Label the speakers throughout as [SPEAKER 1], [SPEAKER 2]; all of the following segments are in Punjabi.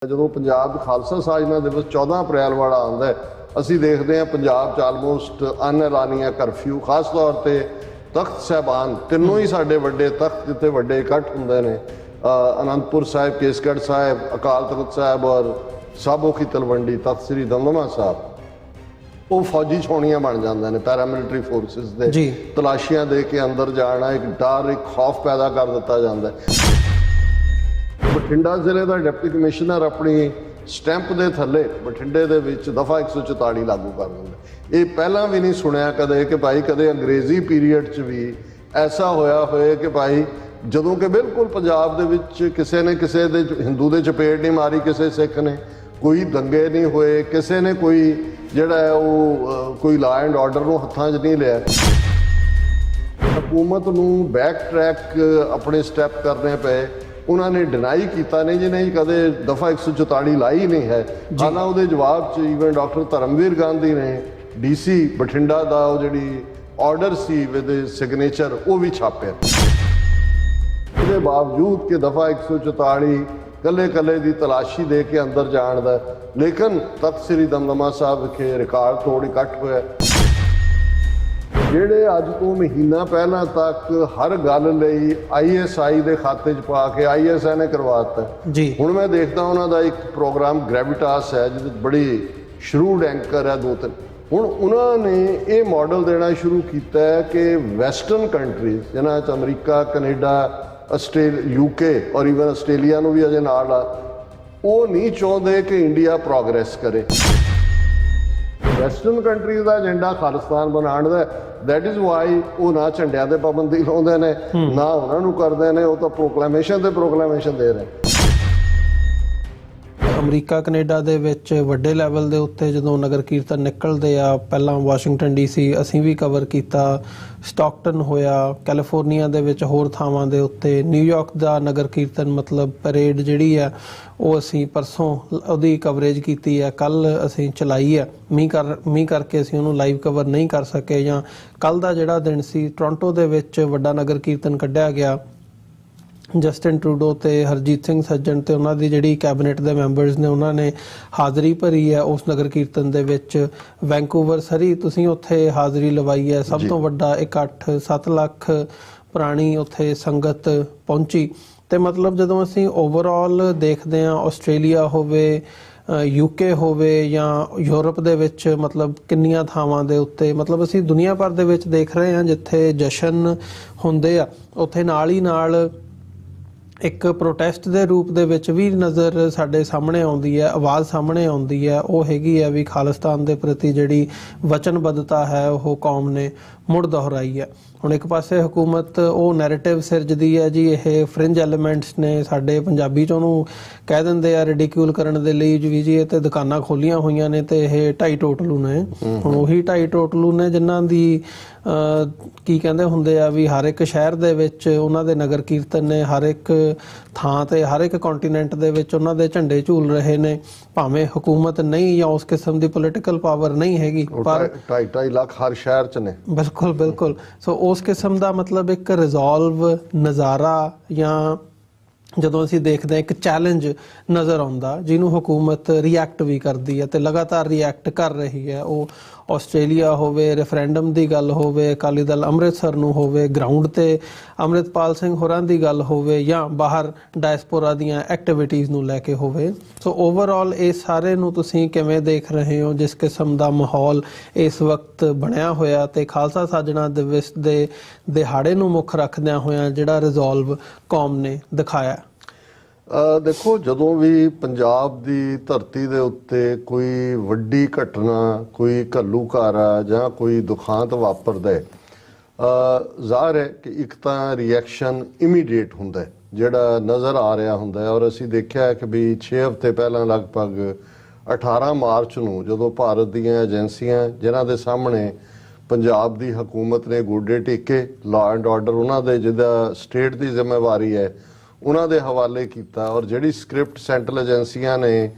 [SPEAKER 1] ਜਦੋਂ ਪੰਜਾਬ ਖਾਲਸਾ ਸਾਜਨਾ ਦਿਵਸ 14 ਅਪ੍ਰੈਲ ਵਾਲਾ ਆਉਂਦਾ ਹੈ, ਅਸੀਂ ਦੇਖਦੇ ਹਾਂ ਪੰਜਾਬ 'ਚ ਆਲਮੋਸਟ ਅਨਐਲਾਨੀਆ ਕਰਫਿਊ, ਖਾਸ ਤੌਰ ਤੇ ਤਖਤ ਸਾਹਿਬਾਨ ਤਿੰਨੋਂ ਹੀ ਸਾਡੇ ਵੱਡੇ ਤਖਤ ਜਿੱਥੇ ਵੱਡੇ ਇਕੱਠ ਹੁੰਦੇ ਨੇ, ਅਨੰਦਪੁਰ ਸਾਹਿਬ, ਕੇਸਗੜ੍ਹ ਸਾਹਿਬ, ਅਕਾਲ ਤਖਤ ਸਾਹਿਬ ਔਰ ਸਾਬੋਕੀ ਤਲਵੰਡੀ ਤਖਤ ਸ੍ਰੀ ਦਮਦਮਾ ਸਾਹਿਬ, ਉਹ ਫੌਜੀ ਛਾਉਣੀਆਂ ਬਣ ਜਾਂਦੇ ਨੇ ਪੈਰਾਮਿਲਟਰੀ ਫੋਰਸਿਸ ਦੇ। ਤਲਾਸ਼ੀਆਂ ਦੇ ਕੇ ਅੰਦਰ ਜਾਣਾ ਇੱਕ ਡਰ, ਇੱਕ ਖੌਫ ਪੈਦਾ ਕਰ ਦਿੱਤਾ ਜਾਂਦਾ। ਬਠਿੰਡਾ ਜ਼ਿਲ੍ਹੇ ਦਾ ਡਿਪਟੀ ਕਮਿਸ਼ਨਰ ਆਪਣੀ ਸਟੈਂਪ ਦੇ ਥੱਲੇ ਬਠਿੰਡੇ ਦੇ ਵਿੱਚ ਦਫਾ 144 ਲਾਗੂ ਕਰ ਦਿੰਦਾ। ਇਹ ਪਹਿਲਾਂ ਵੀ ਨਹੀਂ ਸੁਣਿਆ ਕਦੇ ਕਿ ਭਾਈ ਕਦੇ ਅੰਗਰੇਜ਼ੀ ਪੀਰੀਅਡ 'ਚ ਵੀ ਐਸਾ ਹੋਇਆ ਹੋਏ ਕਿ ਭਾਈ ਜਦੋਂ ਕਿ ਬਿਲਕੁਲ ਪੰਜਾਬ ਦੇ ਵਿੱਚ ਕਿਸੇ ਨੇ ਕਿਸੇ ਦੇ ਹਿੰਦੂ ਦੇ ਚਪੇੜ ਨਹੀਂ ਮਾਰੀ, ਕਿਸੇ ਸਿੱਖ ਨੇ, ਕੋਈ ਦੰਗੇ ਨਹੀਂ ਹੋਏ, ਕਿਸੇ ਨੇ ਕੋਈ ਜਿਹੜਾ ਹੈ ਉਹ ਕੋਈ ਲਾ ਐਂਡ ਆਰਡਰ ਨੂੰ ਹੱਥਾਂ 'ਚ ਨਹੀਂ ਲਿਆ। ਹਕੂਮਤ ਨੂੰ ਬੈਕ ਟਰੈਕ ਆਪਣੇ ਸਟੈਪ ਕਰਨੇ ਪਏ। ਉਹਨਾਂ ਨੇ ਡਿਨਾਈ ਕੀਤਾ ਨਹੀਂ ਜੀ ਨਹੀਂ ਕਦੇ ਦਫਾ 144 ਲਾਈ ਨਹੀਂ ਹੈ। ਹਾਲਾਂ ਉਹਦੇ ਜਵਾਬ 'ਚ ਈਵਨ ਡਾਕਟਰ ਧਰਮਵੀਰ ਗਾਂਧੀ ਨੇ DC ਬਠਿੰਡਾ ਦਾ ਉਹ ਜਿਹੜੀ ਆਰਡਰ ਸੀ ਵਿਦ ਸਿਗਨੇਚਰ ਉਹ ਵੀ ਛਾਪਿਆ। ਉਹਦੇ ਬਾਵਜੂਦ ਕਿ ਦਫਾ 144 ਕੱਲੇ ਦੀ ਤਲਾਸ਼ੀ ਦੇ ਕੇ ਅੰਦਰ ਜਾਣ ਦਾ, ਲੇਕਿਨ ਤਖਤ ਸ੍ਰੀ ਦਮਦਮਾ ਸਾਹਿਬ ਵਿਖੇ ਰਿਕਾਰਡ ਤੋੜ ਇਕੱਠ ਹੋਇਆ। ਜਿਹੜੇ ਅੱਜ ਤੋਂ ਮਹੀਨਾ ਪਹਿਲਾਂ ਤੱਕ ਹਰ ਗੱਲ ਲਈ ISI ਦੇ ਖਾਤੇ 'ਚ ਪਾ ਕੇ ISI ਨੇ ਕਰਵਾਤਾ ਜੀ। ਹੁਣ ਮੈਂ ਦੇਖਦਾ ਉਹਨਾਂ ਦਾ ਇੱਕ ਪ੍ਰੋਗਰਾਮ ਗ੍ਰੈਵਿਟਾਸ ਹੈ ਜਿਹਦੇ ਬੜੀ ਸ਼ਰੂਡ ਐਂਕਰ ਹੈ 2-3। ਹੁਣ ਉਹਨਾਂ ਨੇ ਇਹ ਮਾਡਲ ਦੇਣਾ ਸ਼ੁਰੂ ਕੀਤਾ ਹੈ ਕਿ ਵੈਸਟਰਨ ਕੰਟਰੀਜ਼ ਜਿਹਨਾਂ 'ਚ ਅਮਰੀਕਾ, ਕੈਨੇਡਾ, UK ਔਰ ਈਵਨ ਆਸਟ੍ਰੇਲੀਆ ਨੂੰ ਵੀ ਅਜੇ ਨਾਲ ਆ, ਉਹ ਨਹੀਂ ਚਾਹੁੰਦੇ ਕਿ ਇੰਡੀਆ ਪ੍ਰੋਗਰੈਸ ਕਰੇ। ਵੈਸਟਰਨ ਕੰਟਰੀਜ਼ ਦਾ ਏਜੰਡਾ ਖਾਲਿਸਤਾਨ ਬਣਾਉਣ ਦਾ। ਦੈਟ ਇਜ਼ ਵਾਈ ਉਹ ਨਾ ਝੰਡਿਆਂ ਤੇ ਪਾਬੰਦੀ ਲਾਉਂਦੇ ਨੇ, ਨਾ ਉਹਨਾਂ ਨੂੰ ਕਰਦੇ ਨੇ, ਉਹ ਤਾਂ ਪ੍ਰੋਕਲੇਮੇਸ਼ਨ ਤੇ ਪ੍ਰੋਕਲੇਮੇਸ਼ਨ ਦੇ ਰਹੇ।
[SPEAKER 2] ਅਮਰੀਕਾ, ਕੈਨੇਡਾ ਦੇ ਵਿੱਚ ਵੱਡੇ ਲੈਵਲ ਦੇ ਉੱਤੇ ਜਦੋਂ ਨਗਰ ਕੀਰਤਨ ਨਿਕਲਦੇ ਆ, ਪਹਿਲਾਂ ਵਾਸ਼ਿੰਗਟਨ DC ਅਸੀਂ ਵੀ ਕਵਰ ਕੀਤਾ, ਸਟਾਕਟਨ ਹੋਇਆ, ਕੈਲੀਫੋਰਨੀਆ ਦੇ ਵਿੱਚ ਹੋਰ ਥਾਵਾਂ ਦੇ ਉੱਤੇ, ਨਿਊਯਾਰਕ ਦਾ ਨਗਰ ਕੀਰਤਨ ਮਤਲਬ ਪਰੇਡ ਜਿਹੜੀ ਆ ਉਹ ਅਸੀਂ ਪਰਸੋਂ ਉਹਦੀ ਕਵਰੇਜ ਕੀਤੀ ਹੈ, ਕੱਲ ਅਸੀਂ ਚਲਾਈ ਹੈ। ਮੀਂਹ ਕਰਕੇ ਅਸੀਂ ਉਹਨੂੰ ਲਾਈਵ ਕਵਰ ਨਹੀਂ ਕਰ ਸਕੇ। ਜਾਂ ਕੱਲ ਦਾ ਜਿਹੜਾ ਦਿਨ ਸੀ ਟੋਰਾਂਟੋ ਦੇ ਵਿੱਚ ਵੱਡਾ ਨਗਰ ਕੀਰਤਨ ਕੱਢਿਆ ਗਿਆ, ਜਸਟਿਨ ਟਰੂਡੋ ਤੇ ਹਰਜੀਤ ਸਿੰਘ ਸੱਜਣ ਤੇ ਉਹਨਾਂ ਦੀ ਜਿਹੜੀ ਕੈਬਨਿਟ ਦੇ ਮੈਂਬਰਸ ਨੇ ਉਹਨਾਂ ਨੇ ਹਾਜ਼ਰੀ ਭਰੀ ਹੈ ਉਸ ਨਗਰ ਕੀਰਤਨ ਦੇ ਵਿੱਚ। ਵੈਂਕੂਵਰ ਸਰੀ ਤੁਸੀਂ ਉੱਥੇ ਹਾਜ਼ਰੀ ਲਵਾਈ ਹੈ, ਸਭ ਤੋਂ ਵੱਡਾ ਇਕੱਠ, 7 ਲੱਖ ਪੁਰਾਣੀ ਉੱਥੇ ਸੰਗਤ ਪਹੁੰਚੀ। ਤੇ ਮਤਲਬ ਜਦੋਂ ਅਸੀਂ ਓਵਰਆਲ ਦੇਖਦੇ ਹਾਂ, ਆਸਟ੍ਰੇਲੀਆ ਹੋਵੇ, UK ਹੋਵੇ ਜਾਂ ਯੂਰਪ ਦੇ ਵਿੱਚ, ਮਤਲਬ ਕਿੰਨੀਆਂ ਥਾਵਾਂ ਦੇ ਉੱਤੇ ਮਤਲਬ ਅਸੀਂ ਦੁਨੀਆ ਭਰ ਦੇ ਵਿੱਚ ਦੇਖ ਰਹੇ ਹਾਂ ਜਿੱਥੇ ਜਸ਼ਨ ਹੁੰਦੇ ਆ, ਉੱਥੇ ਨਾਲ ਹੀ ਨਾਲ ਇੱਕ ਪ੍ਰੋਟੈਸਟ ਦੇ ਰੂਪ ਦੇ ਵਿੱਚ ਵੀ ਨਜ਼ਰ ਸਾਡੇ ਸਾਹਮਣੇ ਆਉਂਦੀ ਹੈ, ਆਵਾਜ਼ ਸਾਹਮਣੇ ਆਉਂਦੀ ਹੈ। ਉਹ ਹੈਗੀ ਹੈ ਵੀ ਖਾਲਿਸਤਾਨ ਦੇ ਪ੍ਰਤੀ ਜਿਹੜੀ ਵਚਨਬੱਧਤਾ ਹੈ ਉਹ ਕੌਮ ਨੇ ਮੁੜ ਦੁਹਰਾਈ ਹੈ। ਹੁਣ ਇੱਕ ਪਾਸੇ ਹਕੂਮਤ ਉਹ ਨੈਰੇਟਿਵ ਸਿਰਜਦੀ ਹੈ ਜੀ ਇਹ ਫ੍ਰਿੰਜ ਐਲੀਮੈਂਟਸ ਨੇ, ਸਾਡੇ ਪੰਜਾਬੀ 'ਚ ਉਹਨੂੰ ਕਹਿ ਦਿੰਦੇ ਆ ਰਿਡੀਕਿਊਲ ਕਰਨ ਦੇ ਲਈ ਜੀ ਇਹ ਤੇ ਦੁਕਾਨਾਂ ਖੋਲੀਆਂ ਹੋਈਆਂ ਨੇ ਤੇ ਇਹ 2.5 ਟੋਟਲੂ ਨੇ। ਹੁਣ ਉਹੀ 2.5 ਟੋਟਲੂ ਨੇ ਜਿਨ੍ਹਾਂ ਦੀ ਕੀ ਕਹਿੰਦੇ ਹੁੰਦੇ ਆ ਵੀ ਹਰ ਇੱਕ ਸ਼ਹਿਰ ਦੇ ਵਿੱਚ ਉਹਨਾਂ ਦੇ ਨਗਰ ਕੀਰਤਨ ਨੇ, ਹਰ ਇੱਕ ਥਾਂ ਤੇ, ਹਰ ਇੱਕ ਕੰਟੀਨੈਂਟ ਦੇ ਵਿੱਚ ਉਹਨਾਂ ਦੇ ਝੰਡੇ ਝੂਲ ਰਹੇ ਨੇ, ਭਾਵੇਂ ਹਕੂਮਤ ਨਹੀਂ ਜਾਂ ਉਸ ਕਿਸਮ ਦੀ ਪੋਲੀਟੀਕਲ ਪਾਵਰ ਨਹੀਂ ਹੈਗੀ, ਪਰ 2.5
[SPEAKER 1] ਲੱਖ ਹਰ ਸ਼ਹਿਰ 'ਚ ਨੇ।
[SPEAKER 2] ਬਿਲਕੁਲ। ਸੋ ਉਸ ਕਿਸਮ ਦਾ ਮਤਲਬ ਇੱਕ ਰਿਜ਼ੋਲਵ ਨਜ਼ਾਰਾ ਜਾਂ ਜਦੋਂ ਅਸੀਂ ਦੇਖਦੇ ਹਾਂ ਇੱਕ ਚੈਲੰਜ ਨਜ਼ਰ ਆਉਂਦਾ ਜਿਹਨੂੰ ਹਕੂਮਤ ਰਿਐਕਟ ਵੀ ਕਰਦੀ ਹੈ ਤੇ ਲਗਾਤਾਰ ਰਿਐਕਟ ਕਰ ਰਹੀ ਹੈ। ਉਹ ਆਸਟ੍ਰੇਲੀਆ ਹੋਵੇ, ਰੈਫਰੈਂਡਮ ਦੀ ਗੱਲ ਹੋਵੇ, ਅਕਾਲੀ ਦਲ ਅੰਮ੍ਰਿਤਸਰ ਨੂੰ ਹੋਵੇ, ਗਰਾਊਂਡ ਤੇ ਅੰਮ੍ਰਿਤਪਾਲ ਸਿੰਘ ਹੋਰਾਂ ਦੀ ਗੱਲ ਹੋਵੇ, ਜਾਂ ਬਾਹਰ ਡਾਇਸਪੋਰਾ ਦੀਆਂ ਐਕਟੀਵਿਟੀਜ਼ ਨੂੰ ਲੈ ਕੇ ਹੋਵੇ। ਸੋ ਓਵਰਆਲ ਇਹ ਸਾਰੇ ਨੂੰ ਤੁਸੀਂ ਕਿਵੇਂ ਦੇਖ ਰਹੇ ਹੋ ਜਿਸ ਕਿਸਮ ਦਾ ਮਾਹੌਲ ਇਸ ਵਕਤ ਬਣਿਆ ਹੋਇਆ ਤੇ ਖਾਲਸਾ ਸਾਜਣਾ ਦਿਵਸ ਦੇ ਦਿਹਾੜੇ ਨੂੰ ਮੁੱਖ ਰੱਖਦਿਆਂ ਹੋਇਆਂ ਜਿਹੜਾ ਰਿਜ਼ੋਲਵ ਕੌਮ ਨੇ ਦਿਖਾਇਆ?
[SPEAKER 1] ਦੇਖੋ, ਜਦੋਂ ਵੀ ਪੰਜਾਬ ਦੀ ਧਰਤੀ ਦੇ ਉੱਤੇ ਕੋਈ ਵੱਡੀ ਘਟਨਾ, ਕੋਈ ਘੱਲੂਘਾਰਾ ਜਾਂ ਕੋਈ ਦੁਖਾਂਤ ਵਾਪਰਦਾ ਹੈ, ਜ਼ਾਹਰ ਹੈ ਕਿ ਇੱਕ ਤਾਂ ਰਿਐਕਸ਼ਨ ਇਮੀਡੀਏਟ ਹੁੰਦਾ ਹੈ ਜਿਹੜਾ ਨਜ਼ਰ ਆ ਰਿਹਾ ਹੁੰਦਾ ਹੈ। ਔਰ ਅਸੀਂ ਦੇਖਿਆ ਹੈ ਕਿ ਵੀ 6 ਹਫ਼ਤੇ ਪਹਿਲਾਂ ਲਗਭਗ 18 ਮਾਰਚ ਨੂੰ ਜਦੋਂ ਭਾਰਤ ਦੀਆਂ ਏਜੰਸੀਆਂ ਜਿਨ੍ਹਾਂ ਦੇ ਸਾਹਮਣੇ ਪੰਜਾਬ ਦੀ ਹਕੂਮਤ ਨੇ ਗੋਡੇ ਟੇਕੇ, ਲਾ ਐਂਡ ਆਰਡਰ ਉਹਨਾਂ ਦੇ ਜਿਹਦਾ ਸਟੇਟ ਦੀ ਜ਼ਿੰਮੇਵਾਰੀ ਹੈ ਉਹਨਾਂ ਦੇ ਹਵਾਲੇ ਕੀਤਾ, ਔਰ ਜਿਹੜੀ ਸਕ੍ਰਿਪਟ ਸੈਂਟਰਲ ਏਜੰਸੀਆਂ ਨੇ,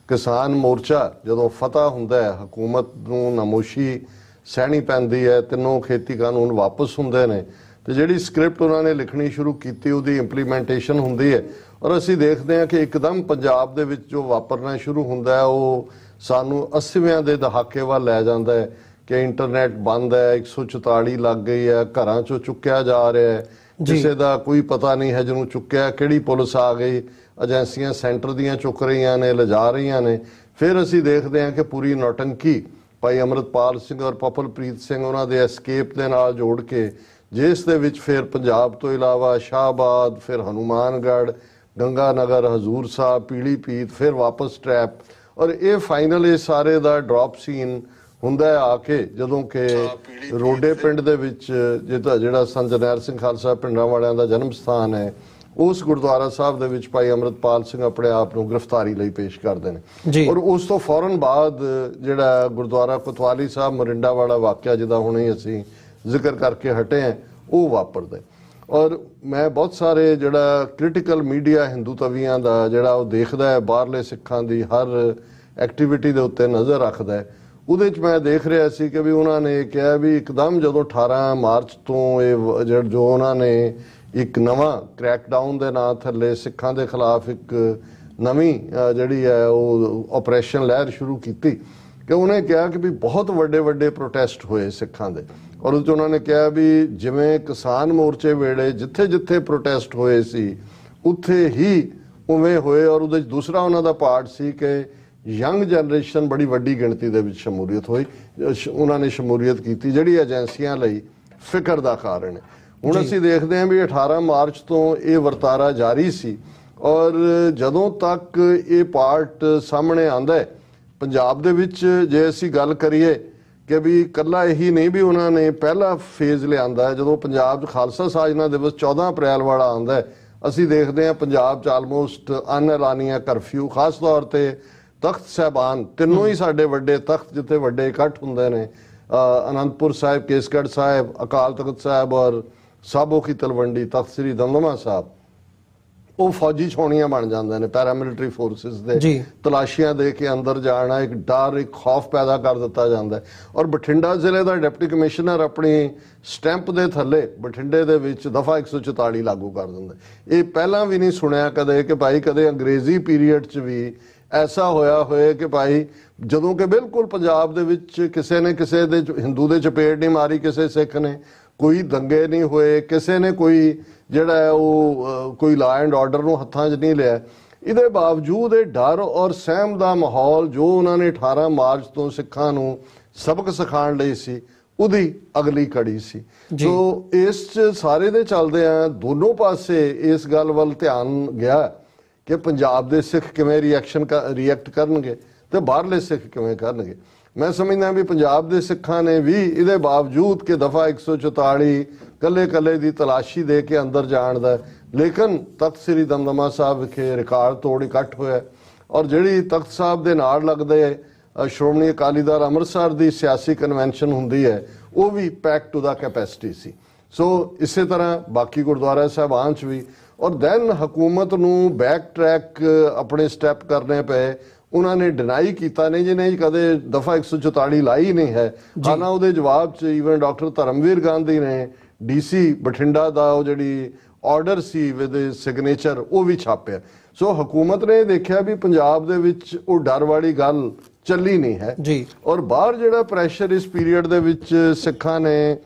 [SPEAKER 1] ਕਿਸਾਨ ਮੋਰਚਾ ਜਦੋਂ ਫਤਹ ਹੁੰਦਾ ਹੈ, ਹਕੂਮਤ ਨੂੰ ਨਮੋਸ਼ੀ ਸਹਿਣੀ ਪੈਂਦੀ ਹੈ, 3 ਖੇਤੀ ਕਾਨੂੰਨ ਵਾਪਸ ਹੁੰਦੇ ਨੇ, ਤੇ ਜਿਹੜੀ ਸਕ੍ਰਿਪਟ ਉਹਨਾਂ ਨੇ ਲਿਖਣੀ ਸ਼ੁਰੂ ਕੀਤੀ ਉਹਦੀ ਇੰਪਲੀਮੈਂਟੇਸ਼ਨ ਹੁੰਦੀ ਹੈ, ਔਰ ਅਸੀਂ ਦੇਖਦੇ ਹਾਂ ਕਿ ਇੱਕਦਮ ਪੰਜਾਬ ਦੇ ਵਿੱਚ ਜੋ ਵਾਪਰਨਾ ਸ਼ੁਰੂ ਹੁੰਦਾ ਹੈ ਉਹ ਸਾਨੂੰ 80ਵਿਆਂ ਦੇ ਦਹਾਕੇ ਵੱਲ ਲੈ ਜਾਂਦਾ ਹੈ ਕਿ ਇੰਟਰਨੈਟ ਬੰਦ ਹੈ, 144 ਲੱਗ ਗਈ ਹੈ, ਘਰਾਂ ਚੋਂ ਚੁੱਕਿਆ ਜਾ ਰਿਹਾ ਹੈ, ਕਿਸੇ ਦਾ ਕੋਈ ਪਤਾ ਨਹੀਂ ਹੈ ਜਿਹਨੂੰ ਚੁੱਕਿਆ, ਕਿਹੜੀ ਪੁਲਿਸ ਆ ਗਈ, ਏਜੰਸੀਆਂ ਸੈਂਟਰ ਦੀਆਂ ਚੁੱਕ ਰਹੀਆਂ ਨੇ, ਲਿਜਾ ਰਹੀਆਂ ਨੇ। ਫਿਰ ਅਸੀਂ ਦੇਖਦੇ ਹਾਂ ਕਿ ਪੂਰੀ ਨੌਟੰਕੀ ਭਾਈ ਅੰਮ੍ਰਿਤਪਾਲ ਸਿੰਘ ਔਰ ਪਪਲਪ੍ਰੀਤ ਸਿੰਘ ਉਹਨਾਂ ਦੇ ਐਸਕੇਪ ਦੇ ਨਾਲ ਜੋੜ ਕੇ, ਜਿਸ ਦੇ ਵਿੱਚ ਫਿਰ ਪੰਜਾਬ ਤੋਂ ਇਲਾਵਾ ਸ਼ਾਹਬਾਦ, ਫਿਰ ਹਨੂਮਾਨਗੜ੍ਹ, ਗੰਗਾਨਗਰ, ਹਜ਼ੂਰ ਸਾਹਿਬ, ਪੀਲੀਭੀਤ, ਫਿਰ ਵਾਪਸ ਟਰੈਪ, ਔਰ ਇਹ ਫਾਈਨਲ ਇਹ ਸਾਰੇ ਦਾ ਡ੍ਰੌਪ ਸੀਨ ਹੁੰਦਾ ਆ ਕੇ ਜਦੋਂ ਕਿ ਰੋਡੇ ਪਿੰਡ ਦੇ ਵਿੱਚ ਜਿਹੜਾ ਸੰਤ ਜਰਨੈਲ ਸਿੰਘ ਖਾਲਸਾ ਪਿੰਡਾਂ ਵਾਲਿਆਂ ਦਾ ਜਨਮ ਸਥਾਨ ਹੈ, ਉਸ ਗੁਰਦੁਆਰਾ ਸਾਹਿਬ ਦੇ ਵਿੱਚ ਭਾਈ ਅੰਮ੍ਰਿਤਪਾਲ ਸਿੰਘ ਆਪਣੇ ਆਪ ਨੂੰ ਗ੍ਰਿਫਤਾਰੀ ਲਈ ਪੇਸ਼ ਕਰਦੇ ਨੇ। ਔਰ ਉਸ ਤੋਂ ਫੌਰਨ ਬਾਅਦ ਜਿਹੜਾ ਗੁਰਦੁਆਰਾ ਕੋਤਵਾਲੀ ਸਾਹਿਬ ਮੋਰਿੰਡਾ ਵਾਲਾ ਵਾਕਿਆ ਜਿਹਦਾ ਹੁਣੇ ਅਸੀਂ ਜ਼ਿਕਰ ਕਰਕੇ ਹਟੇ ਹਾਂ, ਉਹ ਵਾਪਰਦਾ। ਔਰ ਮੈਂ ਬਹੁਤ ਸਾਰੇ ਜਿਹੜਾ ਕ੍ਰਿਟੀਕਲ ਮੀਡੀਆ ਹਿੰਦੂ ਤਵੀਆਂ ਦਾ ਜਿਹੜਾ ਉਹ ਦੇਖਦਾ ਹੈ, ਬਾਹਰਲੇ ਸਿੱਖਾਂ ਦੀ ਹਰ ਐਕਟੀਵਿਟੀ ਦੇ ਉੱਤੇ ਨਜ਼ਰ ਰੱਖਦਾ ਹੈ, ਉਹਦੇ 'ਚ ਮੈਂ ਦੇਖ ਰਿਹਾ ਸੀ ਕਿ ਵੀ ਉਹਨਾਂ ਨੇ ਕਿਹਾ ਵੀ ਇੱਕਦਮ ਜਦੋਂ 18 ਮਾਰਚ ਤੋਂ ਇਹ ਜੋ ਉਹਨਾਂ ਨੇ ਇੱਕ ਨਵਾਂ ਕ੍ਰੈਕਡਾਊਨ ਦੇ ਨਾਂ ਥੱਲੇ ਸਿੱਖਾਂ ਦੇ ਖਿਲਾਫ ਇੱਕ ਨਵੀਂ ਜਿਹੜੀ ਹੈ ਉਹ ਆਪਰੇਸ਼ਨ ਲਹਿਰ ਸ਼ੁਰੂ ਕੀਤੀ, ਕਿ ਉਹਨੇ ਕਿਹਾ ਕਿ ਵੀ ਬਹੁਤ ਵੱਡੇ ਵੱਡੇ ਪ੍ਰੋਟੈਸਟ ਹੋਏ ਸਿੱਖਾਂ ਦੇ। ਔਰ ਉਹ 'ਚ ਉਹਨਾਂ ਨੇ ਕਿਹਾ ਵੀ ਜਿਵੇਂ ਕਿਸਾਨ ਮੋਰਚੇ ਵੇਲੇ ਜਿੱਥੇ ਜਿੱਥੇ ਪ੍ਰੋਟੈਸਟ ਹੋਏ ਸੀ ਉੱਥੇ ਹੀ ਉਵੇਂ ਹੋਏ। ਔਰ ਉਹਦੇ 'ਚ ਦੂਸਰਾ ਉਹਨਾਂ ਦਾ ਪਾਰਟ ਸੀ ਕਿ ਯੰਗ ਜਨਰੇਸ਼ਨ ਬੜੀ ਵੱਡੀ ਗਿਣਤੀ ਦੇ ਵਿੱਚ ਸ਼ਮੂਲੀਅਤ ਹੋਈ, ਉਹਨਾਂ ਨੇ ਸ਼ਮੂਲੀਅਤ ਕੀਤੀ, ਜਿਹੜੀ ਏਜੰਸੀਆਂ ਲਈ ਫਿਕਰ ਦਾ ਕਾਰਨ ਹੈ। ਹੁਣ ਅਸੀਂ ਦੇਖਦੇ ਹਾਂ ਵੀ 18 ਮਾਰਚ ਤੋਂ ਇਹ ਵਰਤਾਰਾ ਜਾਰੀ ਸੀ, ਔਰ ਜਦੋਂ ਤੱਕ ਇਹ ਪਾਰਟ ਸਾਹਮਣੇ ਆਂਦਾ ਹੈ ਪੰਜਾਬ ਦੇ ਵਿੱਚ, ਜੇ ਅਸੀਂ ਗੱਲ ਕਰੀਏ ਕਿ ਵੀ ਇਕੱਲਾ ਇਹੀ ਨਹੀਂ ਵੀ ਉਹਨਾਂ ਨੇ ਪਹਿਲਾ ਫੇਜ਼ ਲਿਆਂਦਾ, ਜਦੋਂ ਪੰਜਾਬ 'ਚ ਖਾਲਸਾ ਸਾਜਨਾ ਦਿਵਸ 14 ਅਪ੍ਰੈਲ ਵਾਲਾ ਆਉਂਦਾ ਹੈ, ਅਸੀਂ ਦੇਖਦੇ ਹਾਂ ਪੰਜਾਬ 'ਚ ਆਲਮੋਸਟ ਅਨਐਲਾਨੀਆ ਕਰਫਿਊ, ਖਾਸ ਤੌਰ ਤੇ ਤਖਤ ਸਾਹਿਬਾਨ, ਤਿੰਨੋਂ ਹੀ ਸਾਡੇ ਵੱਡੇ ਤਖਤ ਜਿੱਥੇ ਵੱਡੇ ਇਕੱਠ ਹੁੰਦੇ ਨੇ, ਅਨੰਦਪੁਰ ਸਾਹਿਬ, ਕੇਸਗੜ੍ਹ ਸਾਹਿਬ, ਅਕਾਲ ਤਖਤ ਸਾਹਿਬ ਔਰ ਸਾਬੋ ਕੀ ਤਲਵੰਡੀ, ਤਖਤ ਸ੍ਰੀ ਦਮਦਮਾ ਸਾਹਿਬ, ਉਹ ਫੌਜੀ ਛਾਉਣੀਆਂ ਬਣ ਜਾਂਦੇ ਨੇ ਪੈਰਾਮਿਲਟਰੀ ਫੋਰਸਿਸ ਦੇ। ਤਲਾਸ਼ੀਆਂ ਦੇ ਕੇ ਅੰਦਰ ਜਾਣਾ, ਇੱਕ ਡਰ, ਇੱਕ ਖੌਫ ਪੈਦਾ ਕਰ ਦਿੱਤਾ ਜਾਂਦਾ। ਔਰ ਬਠਿੰਡਾ ਜ਼ਿਲ੍ਹੇ ਦਾ ਡਿਪਟੀ ਕਮਿਸ਼ਨਰ ਆਪਣੀ ਸਟੈਂਪ ਦੇ ਥੱਲੇ ਬਠਿੰਡੇ ਦੇ ਵਿੱਚ ਦਫਾ 144 ਲਾਗੂ ਕਰ ਦਿੰਦਾ। ਇਹ ਪਹਿਲਾਂ ਵੀ ਨਹੀਂ ਸੁਣਿਆ ਕਦੇ ਕਿ ਭਾਈ ਕਦੇ ਅੰਗਰੇਜ਼ੀ ਪੀਰੀਅਡ 'ਚ ਵੀ ਐਸਾ ਹੋਇਆ ਹੋਏ ਕਿ ਭਾਈ ਜਦੋਂ ਕਿ ਬਿਲਕੁਲ ਪੰਜਾਬ ਦੇ ਵਿੱਚ ਕਿਸੇ ਨੇ ਕਿਸੇ ਦੇ ਹਿੰਦੂ ਦੇ ਚਪੇੜ ਨਹੀਂ ਮਾਰੀ, ਕਿਸੇ ਸਿੱਖ ਨੇ, ਕੋਈ ਦੰਗੇ ਨਹੀਂ ਹੋਏ, ਕਿਸੇ ਨੇ ਕੋਈ ਜਿਹੜਾ ਹੈ ਉਹ ਕੋਈ ਲਾ ਐਂਡ ਆਰਡਰ ਨੂੰ ਹੱਥਾਂ 'ਚ ਨਹੀਂ ਲਿਆ। ਇਹਦੇ ਬਾਵਜੂਦ ਇਹ ਡਰ ਔਰ ਸਹਿਮ ਦਾ ਮਾਹੌਲ ਜੋ ਉਹਨਾਂ ਨੇ 18 ਮਾਰਚ ਤੋਂ ਸਿੱਖਾਂ ਨੂੰ ਸਬਕ ਸਿਖਾਉਣ ਲਈ ਸੀ, ਉਹਦੀ ਅਗਲੀ ਕੜੀ ਸੀ। ਸੋ ਇਸ 'ਚ ਸਾਰੇ ਦੇ ਚੱਲਦੇ ਆ ਦੋਨੋਂ ਪਾਸੇ ਇਸ ਗੱਲ ਵੱਲ ਧਿਆਨ ਗਿਆ ਕਿ ਪੰਜਾਬ ਦੇ ਸਿੱਖ ਕਿਵੇਂ ਰਿਐਕਟ ਕਰਨਗੇ ਤੇ ਬਾਹਰਲੇ ਸਿੱਖ ਕਿਵੇਂ ਕਰਨਗੇ। ਮੈਂ ਸਮਝਦਾ ਵੀ ਪੰਜਾਬ ਦੇ ਸਿੱਖਾਂ ਨੇ ਵੀ ਇਹਦੇ ਬਾਵਜੂਦ ਕਿ ਦਫਾ 144 ਕੱਲੇ ਦੀ ਤਲਾਸ਼ੀ ਦੇ ਕੇ ਅੰਦਰ ਜਾਣ ਦਾ, ਲੇਕਿਨ ਤਖਤ ਸ੍ਰੀ ਦਮਦਮਾ ਸਾਹਿਬ ਵਿਖੇ ਰਿਕਾਰਡ ਤੋੜ ਇਕੱਠ ਹੋਇਆ। ਔਰ ਜਿਹੜੀ ਤਖਤ ਸਾਹਿਬ ਦੇ ਨਾਲ ਲੱਗਦੇ ਸ਼੍ਰੋਮਣੀ ਅਕਾਲੀ ਦਲ ਅੰਮ੍ਰਿਤਸਰ ਦੀ ਸਿਆਸੀ ਕਨਵੈਨਸ਼ਨ ਹੁੰਦੀ ਹੈ, ਉਹ ਵੀ ਪੈਕ ਟੂ ਦਾ ਕੈਪੈਸਿਟੀ ਸੀ। ਸੋ ਇਸੇ ਤਰ੍ਹਾਂ ਬਾਕੀ ਗੁਰਦੁਆਰਾ ਸਾਹਿਬਾਨ 'ਚ ਵੀ। ਔਰ ਦੈਨ ਹਕੂਮਤ ਨੂੰ ਬੈਕ ਟਰੈਕ ਆਪਣੇ ਸਟੈਪ ਕਰਨੇ ਪਏ। ਉਹਨਾਂ ਨੇ ਡਿਨਾਈ ਕੀਤਾ ਨਹੀਂ, ਜਿਹਨੇ ਕਦੇ ਦਫਾ 144 ਲਾਈ ਨਹੀਂ ਹੈ। ਹਾਲਾਂ ਉਹਦੇ ਜਵਾਬ 'ਚ ਈਵਨ ਡਾਕਟਰ ਧਰਮਵੀਰ ਗਾਂਧੀ ਨੇ ਡੀਸੀ ਬਠਿੰਡਾ ਦਾ ਉਹ ਜਿਹੜੀ ਆਰਡਰ ਸੀ ਵਿਦ ਸਿਗਨੇਚਰ ਉਹ ਵੀ ਛਾਪਿਆ। ਸੋ ਹਕੂਮਤ ਨੇ ਦੇਖਿਆ ਵੀ ਪੰਜਾਬ ਦੇ ਵਿੱਚ ਉਹ ਡਰ ਵਾਲੀ ਗੱਲ ਚੱਲੀ ਨਹੀਂ ਹੈ। ਔਰ ਬਾਹਰ ਜਿਹੜਾ ਪ੍ਰੈਸ਼ਰ ਇਸ ਪੀਰੀਅਡ ਦੇ ਵਿੱਚ ਸਿੱਖਾਂ ਨੇ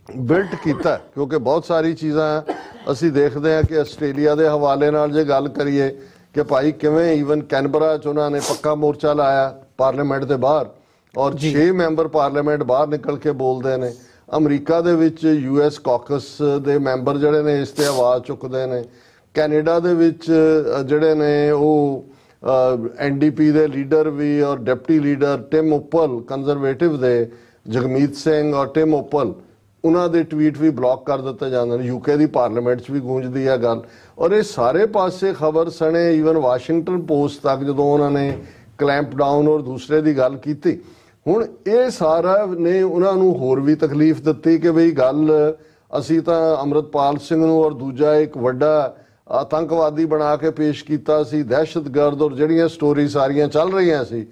[SPEAKER 1] ਬਿਲਟ ਕੀਤਾ, ਕਿਉਂਕਿ ਬਹੁਤ ਸਾਰੀ ਚੀਜ਼ਾਂ ਅਸੀਂ ਦੇਖਦੇ ਹਾਂ ਕਿ ਆਸਟ੍ਰੇਲੀਆ ਦੇ ਹਵਾਲੇ ਨਾਲ ਜੇ ਗੱਲ ਕਰੀਏ ਕਿ ਭਾਈ ਕਿਵੇਂ ਈਵਨ ਕੈਨਬਰਾ 'ਚ ਉਹਨਾਂ ਨੇ ਪੱਕਾ ਮੋਰਚਾ ਲਾਇਆ ਪਾਰਲੀਮੈਂਟ ਦੇ ਬਾਹਰ, ਔਰ 6 ਮੈਂਬਰ ਪਾਰਲੀਮੈਂਟ ਬਾਹਰ ਨਿਕਲ ਕੇ ਬੋਲਦੇ ਨੇ। ਅਮਰੀਕਾ ਦੇ ਵਿੱਚ US ਕਾਕਸ ਦੇ ਮੈਂਬਰ ਜਿਹੜੇ ਨੇ ਇਸ ਤੇ ਆਵਾਜ਼ ਚੁੱਕਦੇ ਨੇ। ਕੈਨੇਡਾ ਦੇ ਵਿੱਚ ਜਿਹੜੇ ਨੇ ਉਹ NDP ਦੇ ਲੀਡਰ ਵੀ ਔਰ ਡਿਪਟੀ ਲੀਡਰ ਟਿਮ ਉਪਲ ਕੰਜ਼ਰਵੇਟਿਵ ਦੇ, ਜਗਮੀਤ ਸਿੰਘ ਔਰ ਟਿਮ ਉਪਲ, ਉਹਨਾਂ ਦੇ ਟਵੀਟ ਵੀ ਬਲੌਕ ਕਰ ਦਿੱਤੇ ਜਾਂਦੇ ਨੇ। UK ਦੀ ਪਾਰਲੀਮੈਂਟ 'ਚ ਵੀ ਗੂੰਜਦੀ ਹੈ ਗੱਲ। ਔਰ ਇਹ ਸਾਰੇ ਪਾਸੇ ਖਬਰ ਸਣੇ, ਈਵਨ ਵਾਸ਼ਿੰਗਟਨ ਪੋਸਟ ਤੱਕ ਜਦੋਂ ਉਹਨਾਂ ਨੇ ਕਲੈਂਪ ਡਾਊਨ ਔਰ ਦੂਸਰੇ ਦੀ ਗੱਲ ਕੀਤੀ। ਹੁਣ ਇਹ ਸਾਰਾ ਨੇ ਉਹਨਾਂ ਨੂੰ ਹੋਰ ਵੀ ਤਕਲੀਫ ਦਿੱਤੀ ਕਿ ਬਈ ਗੱਲ ਅਸੀਂ ਤਾਂ ਅੰਮ੍ਰਿਤਪਾਲ ਸਿੰਘ ਨੂੰ ਔਰ ਦੂਜਾ ਇੱਕ ਵੱਡਾ ਆਤੰਕਵਾਦੀ ਬਣਾ ਕੇ ਪੇਸ਼ ਕੀਤਾ ਸੀ, ਦਹਿਸ਼ਤਗਰਦ, ਔਰ ਜਿਹੜੀਆਂ ਸਟੋਰੀ ਸਾਰੀਆਂ ਚੱਲ ਰਹੀਆਂ ਸੀ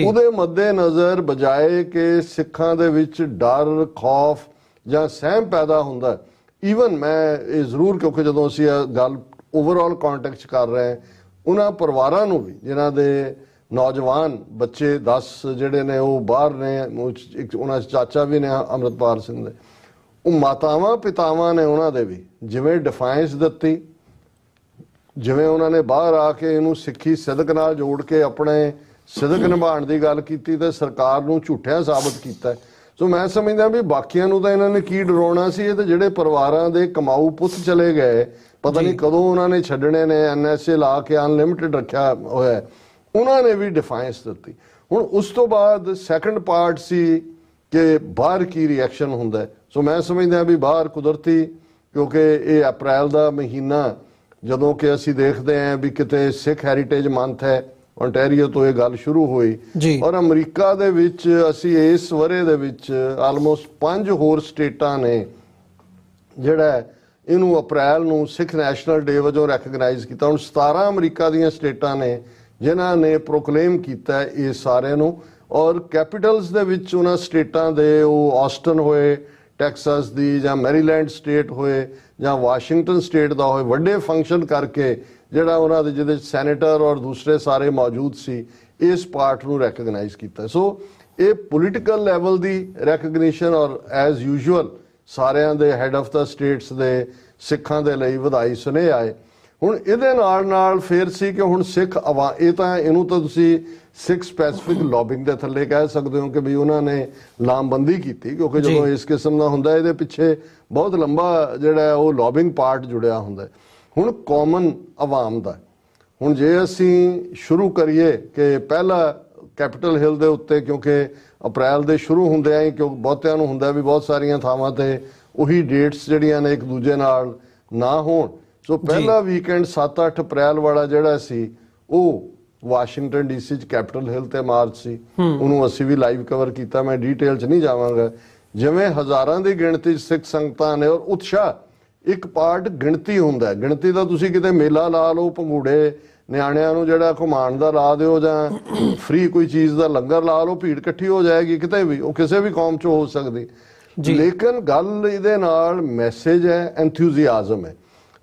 [SPEAKER 1] ਉਹਦੇ ਮੱਦੇ ਨਜ਼ਰ ਬਜਾਏ ਕਿ ਸਿੱਖਾਂ ਦੇ ਵਿੱਚ ਡਰ, ਖੌਫ ਜਾਂ ਸਹਿਮ ਪੈਦਾ ਹੁੰਦਾ। ਈਵਨ ਮੈਂ ਇਹ ਜ਼ਰੂਰ, ਕਿਉਂਕਿ ਜਦੋਂ ਅਸੀਂ ਗੱਲ ਓਵਰਆਲ ਕੰਟੈਕਸਟ ਕਰ ਰਹੇ ਹਾਂ, ਉਹਨਾਂ ਪਰਿਵਾਰਾਂ ਨੂੰ ਵੀ ਜਿਨ੍ਹਾਂ ਦੇ ਨੌਜਵਾਨ ਬੱਚੇ 10 ਜਿਹੜੇ ਨੇ ਉਹ ਬਾਹਰ ਨੇ, ਉਹਨਾਂ 'ਚ ਚਾਚਾ ਵੀ ਨੇ ਅੰਮ੍ਰਿਤਪਾਲ ਸਿੰਘ ਦੇ, ਉਹ ਮਾਤਾਵਾਂ ਪਿਤਾਵਾਂ ਨੇ ਉਹਨਾਂ ਦੇ ਵੀ ਜਿਵੇਂ ਡਿਫਾਈਂਸ ਦਿੱਤੀ, ਜਿਵੇਂ ਉਹਨਾਂ ਨੇ ਬਾਹਰ ਆ ਕੇ ਇਹਨੂੰ ਸਿੱਖੀ ਸਿਦਕ ਨਾਲ ਜੋੜ ਕੇ ਆਪਣੇ ਸਿਦਕ ਨਿਭਾਉਣ ਦੀ ਗੱਲ ਕੀਤੀ ਤੇ ਸਰਕਾਰ ਨੂੰ ਝੂਠਿਆ ਸਾਬਤ ਕੀਤਾ। ਸੋ ਮੈਂ ਸਮਝਦਾ ਵੀ ਬਾਕੀਆਂ ਨੂੰ ਤਾਂ ਇਹਨਾਂ ਨੇ ਕੀ ਡਰਾਉਣਾ ਸੀ, ਇਹ ਤਾਂ ਜਿਹੜੇ ਪਰਿਵਾਰਾਂ ਦੇ ਕਮਾਊ ਪੁੱਤ ਚਲੇ ਗਏ, ਪਤਾ ਨਹੀਂ ਕਦੋਂ ਉਹਨਾਂ ਨੇ ਛੱਡਣੇ ਨੇ, NSA ਲਾ ਕੇ ਅਨਲਿਮਿਟਿਡ ਰੱਖਿਆ ਹੋਇਆ, ਉਹਨਾਂ ਨੇ ਵੀ ਡਿਫਾਈਂਸ ਦਿੱਤੀ। ਹੁਣ ਉਸ ਤੋਂ ਬਾਅਦ ਸੈਕੰਡ ਪਾਰਟ ਸੀ ਕਿ ਬਾਹਰ ਕੀ ਰਿਐਕਸ਼ਨ ਹੁੰਦਾ। ਸੋ ਮੈਂ ਸਮਝਦਾ ਵੀ ਬਾਹਰ ਕੁਦਰਤੀ, ਕਿਉਂਕਿ ਇਹ ਅਪ੍ਰੈਲ ਦਾ ਮਹੀਨਾ ਜਦੋਂ ਕਿ ਅਸੀਂ ਦੇਖਦੇ ਹਾਂ ਵੀ ਕਿਤੇ ਸਿੱਖ ਹੈਰੀਟੇਜ ਮੰਥ ਹੈ, ਓਨਟਾਰੀਓ ਤੋਂ ਇਹ ਗੱਲ ਸ਼ੁਰੂ ਹੋਈ, ਔਰ ਅਮਰੀਕਾ ਦੇ ਵਿੱਚ ਅਸੀਂ ਇਸ ਵਰੇ ਦੇ ਵਿੱਚ ਆਲਮੋਸਟ 5 ਹੋਰ ਸਟੇਟਾਂ ਨੇ ਜਿਹੜਾ ਇਹਨੂੰ ਅਪ੍ਰੈਲ ਨੂੰ ਸਿੱਖ ਨੈਸ਼ਨਲ ਡੇ ਵਜੋਂ ਰੈਕਗਨਾਈਜ਼ ਕੀਤਾ। ਹੁਣ 17 ਅਮਰੀਕਾ ਦੀਆਂ ਸਟੇਟਾਂ ਨੇ ਜਿਨ੍ਹਾਂ ਨੇ ਪ੍ਰੋਕਲੇਮ ਕੀਤਾ ਇਹ ਸਾਰਿਆਂ ਨੂੰ, ਔਰ ਕੈਪੀਟਲਸ ਦੇ ਵਿੱਚ ਉਹਨਾਂ ਸਟੇਟਾਂ ਦੇ, ਉਹ ਆਸਟਨ ਹੋਏ ਟੈਕਸਾਸ ਦੀ, ਜਾਂ ਮੈਰੀਲੈਂਡ ਸਟੇਟ ਹੋਏ, ਜਾਂ ਵਾਸ਼ਿੰਗਟਨ ਸਟੇਟ ਦਾ ਹੋਏ, ਵੱਡੇ ਫੰਕਸ਼ਨ ਕਰਕੇ ਜਿਹੜਾ ਉਹਨਾਂ ਦੇ ਜਿਹਦੇ ਸੈਨੇਟਰ ਔਰ ਦੂਸਰੇ ਸਾਰੇ ਮੌਜੂਦ ਸੀ, ਇਸ ਪਾਰਟ ਨੂੰ ਰੈਕਗਨਾਈਜ਼ ਕੀਤਾ। ਸੋ ਇਹ ਪੋਲੀਟੀਕਲ ਲੈਵਲ ਦੀ ਰੈਕਗਨੀਸ਼ਨ, ਔਰ ਐਜ਼ ਯੂਜੂਅਲ ਸਾਰਿਆਂ ਦੇ ਹੈਡ ਆਫ ਦਾ ਸਟੇਟਸ ਦੇ ਸਿੱਖਾਂ ਦੇ ਲਈ ਵਧਾਈ ਸੁਨੇਹੇ ਆਏ। ਹੁਣ ਇਹਦੇ ਨਾਲ ਨਾਲ ਫਿਰ ਸੀ ਕਿ ਹੁਣ ਸਿੱਖ ਇਹ ਤਾਂ ਇਹਨੂੰ ਤਾਂ ਤੁਸੀਂ ਸਿੱਖ ਸਪੈਸੀਫਿਕ ਲੌਬਿੰਗ ਦੇ ਥੱਲੇ ਕਹਿ ਸਕਦੇ ਹੋ ਕਿ ਵੀ ਉਹਨਾਂ ਨੇ ਲਾਮਬੰਦੀ ਕੀਤੀ, ਕਿਉਂਕਿ ਜਦੋਂ ਇਸ ਕਿਸਮ ਦਾ ਹੁੰਦਾ ਇਹਦੇ ਪਿੱਛੇ ਬਹੁਤ ਲੰਬਾ ਜਿਹੜਾ ਉਹ ਲੌਬਿੰਗ ਪਾਰਟ ਜੁੜਿਆ ਹੁੰਦਾ। ਹੁਣ ਕਾਮਨ ਆਵਾਮ ਦਾ, ਹੁਣ ਜੇ ਅਸੀਂ ਸ਼ੁਰੂ ਕਰੀਏ ਕਿ ਪਹਿਲਾ ਕੈਪੀਟਲ ਹਿੱਲ ਦੇ ਉੱਤੇ, ਕਿਉਂਕਿ ਅਪ੍ਰੈਲ ਦੇ ਸ਼ੁਰੂ ਹੁੰਦਿਆਂ ਹੀ ਕਿਉਂ ਬਹੁਤਿਆਂ ਨੂੰ ਹੁੰਦਾ ਵੀ ਬਹੁਤ ਸਾਰੀਆਂ ਥਾਵਾਂ ਤੇ ਉਹੀ ਡੇਟਸ ਜਿਹੜੀਆਂ ਨੇ ਇੱਕ ਦੂਜੇ ਨਾਲ ਨਾ ਹੋਣ, ਸੋ ਪਹਿਲਾ ਵੀਕਐਂਡ 7-8 ਅਪ੍ਰੈਲ ਵਾਲਾ ਜਿਹੜਾ ਸੀ ਉਹ ਵਾਸ਼ਿੰਗਟਨ DC 'ਚ ਕੈਪੀਟਲ ਹਿੱਲ ਤੇ ਮਾਰਚ ਸੀ। ਉਹਨੂੰ ਅਸੀਂ ਵੀ ਲਾਈਵ ਕਵਰ ਕੀਤਾ, ਮੈਂ ਡੀਟੇਲ 'ਚ ਨਹੀਂ ਜਾਵਾਂਗਾ। ਜਿਵੇਂ ਹਜ਼ਾਰਾਂ ਦੀ ਗਿਣਤੀ 'ਚ ਸਿੱਖ ਸੰਗਤਾਂ ਨੇ, ਔਰ ਉਤਸ਼ਾਹ, ਇੱਕ ਪਾਰਟ ਗਿਣਤੀ ਹੁੰਦਾ, ਗਿਣਤੀ ਦਾ ਤੁਸੀਂ ਕਿਤੇ ਮੇਲਾ ਲਾ ਲਓ, ਭੰਗੂੜੇ ਨਿਆਣਿਆਂ ਨੂੰ ਜਿਹੜਾ ਘੁਮਾਉਣ ਦਾ ਲਾ ਦਿਓ, ਜਾਂ ਫ੍ਰੀ ਕੋਈ ਚੀਜ਼ ਦਾ ਲੰਗਰ ਲਾ ਲਓ, ਭੀੜ ਇਕੱਠੀ ਹੋ ਜਾਏਗੀ ਕਿਤੇ ਵੀ, ਉਹ ਕਿਸੇ ਵੀ ਕੌਮ 'ਚ ਹੋ ਸਕਦੀ। ਲੇਕਿਨ ਗੱਲ ਇਹਦੇ ਨਾਲ ਮੈਸੇਜ ਹੈ, ਐਂਥੂਜ਼ੀਆਜ਼ਮ ਹੈ,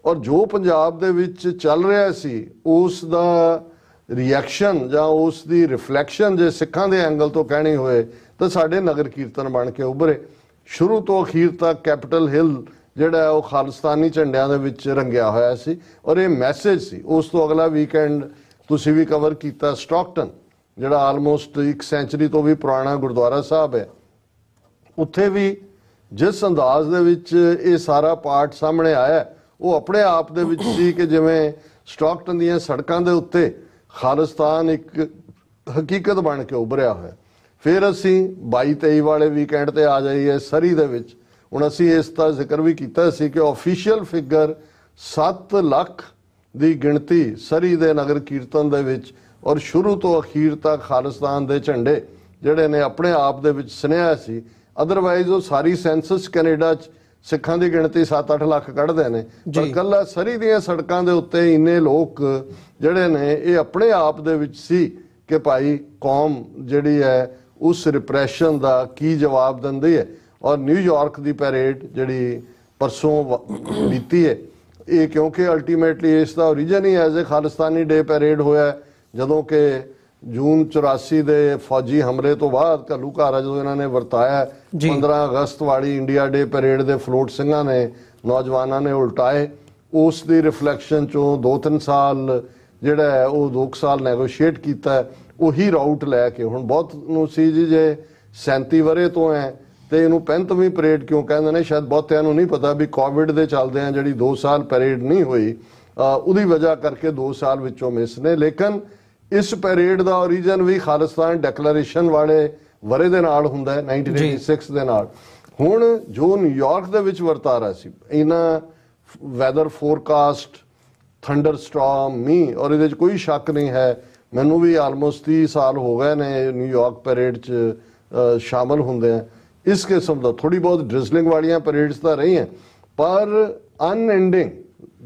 [SPEAKER 1] ਔਰ ਜੋ ਪੰਜਾਬ ਦੇ ਵਿੱਚ ਚੱਲ ਰਿਹਾ ਸੀ ਉਸ ਦਾ ਰਿਐਕਸ਼ਨ ਜਾਂ ਉਸ ਦੀ ਰਿਫਲੈਕਸ਼ਨ ਜੇ ਸਿੱਖਾਂ ਦੇ ਐਂਗਲ ਤੋਂ ਕਹਿਣੀ ਹੋਏ ਤਾਂ ਸਾਡੇ ਨਗਰ ਕੀਰਤਨ ਬਣ ਕੇ ਉੱਭਰੇ। ਸ਼ੁਰੂ ਤੋਂ ਅਖੀਰ ਤੱਕ ਕੈਪੀਟਲ ਹਿੱਲ ਜਿਹੜਾ ਉਹ ਖਾਲਿਸਤਾਨੀ ਝੰਡਿਆਂ ਦੇ ਵਿੱਚ ਰੰਗਿਆ ਹੋਇਆ ਸੀ, ਔਰ ਇਹ ਮੈਸੇਜ ਸੀ। ਉਸ ਤੋਂ ਅਗਲਾ ਵੀਕਐਂਡ ਤੁਸੀਂ ਵੀ ਕਵਰ ਕੀਤਾ ਸਟਾਕਟਨ, ਜਿਹੜਾ ਆਲਮੋਸਟ 1 ਸੈਂਚਰੀ ਤੋਂ ਵੀ ਪੁਰਾਣਾ ਗੁਰਦੁਆਰਾ ਸਾਹਿਬ ਹੈ, ਉੱਥੇ ਵੀ ਜਿਸ ਅੰਦਾਜ਼ ਦੇ ਵਿੱਚ ਇਹ ਸਾਰਾ ਪਾਰਟ ਸਾਹਮਣੇ ਆਇਆ ਉਹ ਆਪਣੇ ਆਪ ਦੇ ਵਿੱਚ ਸੀ ਕਿ ਜਿਵੇਂ ਸਟਾਕਟਨ ਦੀਆਂ ਸੜਕਾਂ ਦੇ ਉੱਤੇ ਖਾਲਿਸਤਾਨ ਇੱਕ ਹਕੀਕਤ ਬਣ ਕੇ ਉੱਭਰਿਆ ਹੋਇਆ। ਫਿਰ ਅਸੀਂ 22-23 ਵਾਲੇ ਵੀਕਐਂਡ ਤੇ ਆ ਜਾਈਏ ਸਰੀ ਦੇ ਵਿੱਚ। ਹੁਣ ਅਸੀਂ ਇਸ ਦਾ ਜ਼ਿਕਰ ਵੀ ਕੀਤਾ ਸੀ ਕਿ ਆਫੀਸ਼ੀਅਲ ਫਿਗਰ 7 ਲੱਖ ਦੀ ਗਿਣਤੀ ਸਰੀ ਦੇ ਨਗਰ ਕੀਰਤਨ ਦੇ ਵਿੱਚ, ਔਰ ਸ਼ੁਰੂ ਤੋਂ ਅਖੀਰ ਤੱਕ ਖਾਲਿਸਤਾਨ ਦੇ ਝੰਡੇ ਜਿਹੜੇ ਨੇ ਆਪਣੇ ਆਪ ਦੇ ਵਿੱਚ ਸੁਨੇਹਾ ਸੀ। ਅਦਰਵਾਈਜ਼ ਉਹ ਸਾਰੀ ਸੈਂਸਸ ਕੈਨੇਡਾ 'ਚ ਸਿੱਖਾਂ ਦੀ ਗਿਣਤੀ 7-8 ਲੱਖ ਕੱਢਦੇ ਨੇ, ਪਰ ਕੱਲਾ ਸਰੀ ਦੀਆਂ ਸੜਕਾਂ ਦੇ ਉੱਤੇ ਇੰਨੇ ਲੋਕ ਜਿਹੜੇ ਨੇ ਇਹ ਆਪਣੇ ਆਪ ਦੇ ਵਿੱਚ ਸੀ ਕਿ ਭਾਈ ਕੌਮ ਜਿਹੜੀ ਹੈ ਉਸ ਰਿਪਰੈਸ਼ਨ ਦਾ ਕੀ ਜਵਾਬ ਦਿੰਦੀ ਹੈ। ਔਰ ਨਿਊਯਾਰਕ ਦੀ ਪੈਰੇਡ ਜਿਹੜੀ ਪਰਸੋਂ ਬੀਤੀ ਹੈ, ਇਹ ਕਿਉਂਕਿ ਅਲਟੀਮੇਟਲੀ ਇਸ ਦਾ ਓਰੀਜਨ ਹੀ ਐਜ਼ ਏ ਖਾਲਿਸਤਾਨੀ ਡੇ ਪੈਰੇਡ ਹੋਇਆ, ਜਦੋਂ ਕਿ ਜੂਨ 84 ਦੇ ਫੌਜੀ ਹਮਲੇ ਤੋਂ ਬਾਅਦ ਘੱਲੂਘਾਰਾ ਜਦੋਂ ਇਹਨਾਂ ਨੇ ਵਰਤਾਇਆ 15 ਅਗਸਤ ਵਾਲੀ ਇੰਡੀਆ ਡੇ ਪੈਰੇਡ ਦੇ ਫਲੋਟ ਸਿੰਘਾਂ ਨੇ ਨੌਜਵਾਨਾਂ ਨੇ ਉਲਟਾਏ, ਉਸ ਦੀ ਰਿਫਲੈਕਸ਼ਨ ਚੋਂ 2-3 ਸਾਲ ਜਿਹੜਾ ਹੈ ਉਹ 2 ਸਾਲ ਨੈਗੋਸ਼ੀਏਟ ਕੀਤਾ, ਉਹੀ ਰਾਊਟ ਲੈ ਕੇ। ਹੁਣ ਬਹੁਤ ਨੂੰ ਸੀ ਜੀ ਜੇ 37 ਵਰੇ ਤੋਂ ਹੈ ਤੇ ਇਹਨੂੰ 35ਵੀਂ ਪਰੇਡ ਕਿਉਂ ਕਹਿੰਦੇ ਨੇ, ਸ਼ਾਇਦ ਬਹੁਤਿਆਂ ਨੂੰ ਨਹੀਂ ਪਤਾ ਵੀ ਕੋਵਿਡ ਦੇ ਚੱਲਦੇ ਆ ਜਿਹੜੀ 2 ਸਾਲ ਪਰੇਡ ਨਹੀਂ ਹੋਈ, ਉਹਦੀ ਵਜ੍ਹਾ ਕਰਕੇ 2 ਸਾਲ ਵਿੱਚੋਂ ਮਿਸ ਨੇ। ਲੇਕਿਨ ਇਸ ਪੈਰੇਡ ਦਾ ਓਰੀਜਨ ਵੀ ਖਾਲਿਸਤਾਨ ਡੈਕਲੇਰੇਸ਼ਨ ਵਾਲੇ ਵਰੇ ਦੇ ਨਾਲ ਹੁੰਦਾ ਹੈ, 1986 ਦੇ ਨਾਲ। ਹੁਣ ਜੋ ਨਿਊਯਾਰਕ ਦੇ ਵਿੱਚ ਵਰਤਾਰਾ ਸੀ, ਇਹਨਾਂ ਵੈਦਰ ਫੋਰਕਾਸਟ, ਥੰਡਰ ਸਟਾਰਮ, ਮੀਂਹ, ਔਰ ਇਹਦੇ 'ਚ ਕੋਈ ਸ਼ੱਕ ਨਹੀਂ ਹੈ, ਮੈਨੂੰ ਵੀ ਆਲਮੋਸਟ 30 ਸਾਲ ਹੋ ਗਏ ਨੇ ਨਿਊਯਾਰਕ ਪੈਰੇਡ 'ਚ ਸ਼ਾਮਲ ਹੁੰਦੇ ਆ। ਇਸ ਕਿਸਮ ਦਾ ਥੋੜੀ ਬਹੁਤ ਡ੍ਰਿਜ਼ਲਿੰਗ ਵਾਲੀਆਂ ਪਰੇਡਸ ਤਾਂ ਰਹੀਆਂ, ਪਰ ਅਨਐਂਡਿੰਗ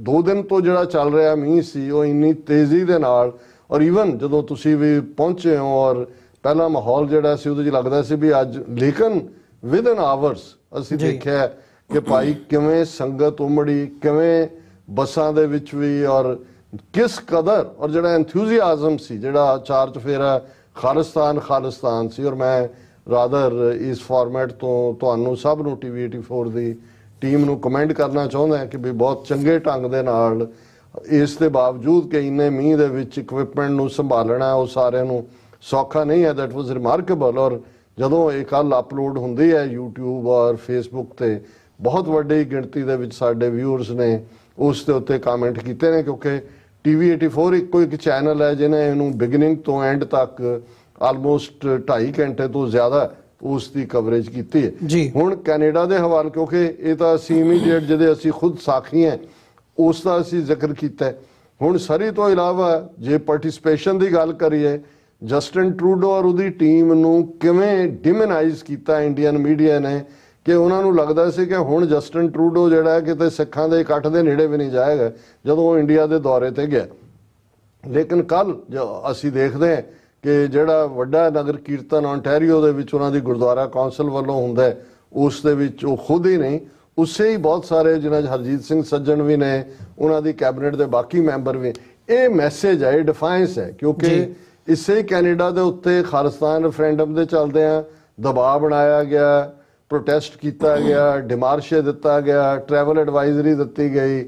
[SPEAKER 1] 2 ਦਿਨ ਤੋਂ ਜਿਹੜਾ ਚੱਲ ਰਿਹਾ ਮੀਂਹ ਸੀ ਉਹ ਇੰਨੀ ਤੇਜ਼ੀ ਦੇ ਨਾਲ, ਔਰ ਈਵਨ ਜਦੋਂ ਤੁਸੀਂ ਵੀ ਪਹੁੰਚੇ ਹੋ ਔਰ ਪਹਿਲਾ ਮਾਹੌਲ ਜਿਹੜਾ ਸੀ ਉਹਦੇ 'ਚ ਲੱਗਦਾ ਸੀ ਵੀ ਅੱਜ, ਲੇਕਿਨ ਵਿਦ ਇਨ ਆਵਰਸ ਅਸੀਂ ਦੇਖਿਆ ਕਿ ਭਾਈ ਕਿਵੇਂ ਸੰਗਤ ਉਮੜੀ, ਕਿਵੇਂ ਬੱਸਾਂ ਦੇ ਵਿੱਚ ਵੀ, ਔਰ ਕਿਸ ਕਦਰ ਔਰ ਜਿਹੜਾ ਐਂਥੂਸੀਆਜ਼ਮ ਸੀ, ਜਿਹੜਾ ਚਾਰ ਚੁਫੇਰਾ ਖਾਲਿਸਤਾਨ ਸੀ। ਔਰ ਮੈਂ ਰਾਦਰ ਇਸ ਫਾਰਮੈਟ ਤੋਂ ਤੁਹਾਨੂੰ ਸਭ ਨੂੰ TV 84 ਦੀ ਟੀਮ ਨੂੰ ਕਮੈਂਡ ਕਰਨਾ ਚਾਹੁੰਦਾ ਕਿ ਵੀ ਬਹੁਤ ਚੰਗੇ ਢੰਗ ਦੇ ਨਾਲ ਇਸ ਦੇ ਬਾਵਜੂਦ ਕਿ ਇੰਨੇ ਮੀਂਹ ਦੇ ਵਿੱਚ ਇਕਵਿਪਮੈਂਟ ਨੂੰ ਸੰਭਾਲਣਾ ਉਹ ਸਾਰਿਆਂ ਨੂੰ ਸੌਖਾ ਨਹੀਂ ਹੈ। That was remarkable. ਔਰ ਜਦੋਂ ਇਹ ਕੱਲ ਅਪਲੋਡ ਹੁੰਦੀ ਹੈ YouTube ਔਰ Facebook ਤੇ ਬਹੁਤ ਵੱਡੀ ਗਿਣਤੀ ਦੇ ਵਿੱਚ ਸਾਡੇ ਵਿਊਅਰਸ ਨੇ ਉਸ ਦੇ ਉੱਤੇ ਕਮੈਂਟ ਕੀਤੇ ਨੇ, ਕਿਉਂਕਿ TV 84 ਇੱਕੋ ਇੱਕ ਚੈਨਲ ਹੈ ਜਿਹਨੇ ਇਹਨੂੰ ਬਿਗਨਿੰਗ ਤੋਂ ਐਂਡ ਤੱਕ ਆਲਮੋਸਟ 2.5 ਘੰਟੇ ਤੋਂ ਜ਼ਿਆਦਾ ਉਸ ਦੀ ਕਵਰੇਜ ਕੀਤੀ ਹੈ। ਹੁਣ ਕੈਨੇਡਾ ਦੇ ਹਵਾਲੇ, ਕਿਉਂਕਿ ਇਹ ਤਾਂ ਅਸੀਂ ਇਮੀਡੀਏਟ ਜਿਹਦੇ ਅਸੀਂ ਖੁਦ ਸਾਖੀ ਹੈ ਉਸ ਦਾ ਅਸੀਂ ਜ਼ਿਕਰ ਕੀਤਾ। ਹੁਣ ਸਰੀ ਤੋਂ ਇਲਾਵਾ ਜੇ ਪਾਰਟਿਸਿਪੇਸ਼ਨ ਦੀ ਗੱਲ ਕਰੀਏ, ਜਸਟਿਨ ਟਰੂਡੋ ਔਰ ਉਹਦੀ ਟੀਮ ਨੂੰ ਕਿਵੇਂ ਡਿਮੋਨਾਈਜ਼ ਕੀਤਾ ਇੰਡੀਅਨ ਮੀਡੀਆ ਨੇ ਕਿ ਉਹਨਾਂ ਨੂੰ ਲੱਗਦਾ ਸੀ ਕਿ ਹੁਣ ਜਸਟਿਨ ਟਰੂਡੋ ਜਿਹੜਾ ਕਿਤੇ ਸਿੱਖਾਂ ਦੇ ਇਕੱਠ ਦੇ ਨੇੜੇ ਵੀ ਨਹੀਂ ਜਾਏਗਾ ਜਦੋਂ ਉਹ ਇੰਡੀਆ ਦੇ ਦੌਰੇ ਤੇ ਗਿਆ। ਲੇਕਿਨ ਕੱਲ ਅਸੀਂ ਦੇਖਦੇ ਹਾਂ ਕਿ ਜਿਹੜਾ ਵੱਡਾ ਨਗਰ ਕੀਰਤਨ ontario ਦੇ ਵਿੱਚ ਉਹਨਾਂ ਦੀ ਗੁਰਦੁਆਰਾ ਕੌਂਸਲ ਵੱਲੋਂ ਹੁੰਦਾ ਉਸ ਦੇ ਵਿੱਚ ਉਹ ਖੁਦ ਹੀ ਨਹੀਂ, ਉਸੇ ਹੀ ਬਹੁਤ ਸਾਰੇ ਜਿਨ੍ਹਾਂ 'ਚ ਹਰਜੀਤ ਸਿੰਘ ਸੱਜਣ ਵੀ ਨੇ, ਉਹਨਾਂ ਦੀ ਕੈਬਨਿਟ ਦੇ ਬਾਕੀ ਮੈਂਬਰ ਵੀ। ਇਹ ਮੈਸੇਜ ਹੈ, ਇਹ ਡਿਫਾਈਂਸ ਹੈ, ਕਿਉਂਕਿ ਇਸੇ ਕੈਨੇਡਾ ਦੇ ਉੱਤੇ ਖਾਲਿਸਤਾਨ ਰੈਫਰੈਂਡਮ ਦੇ ਚੱਲਦਿਆਂ ਦਬਾਅ ਬਣਾਇਆ ਗਿਆ, ਪ੍ਰੋਟੈਸਟ ਕੀਤਾ ਗਿਆ, ਡਿਮਾਰਸ਼ੇ ਦਿੱਤਾ ਗਿਆ, ਟਰੈਵਲ ਐਡਵਾਈਜ਼ਰੀ ਦਿੱਤੀ ਗਈ,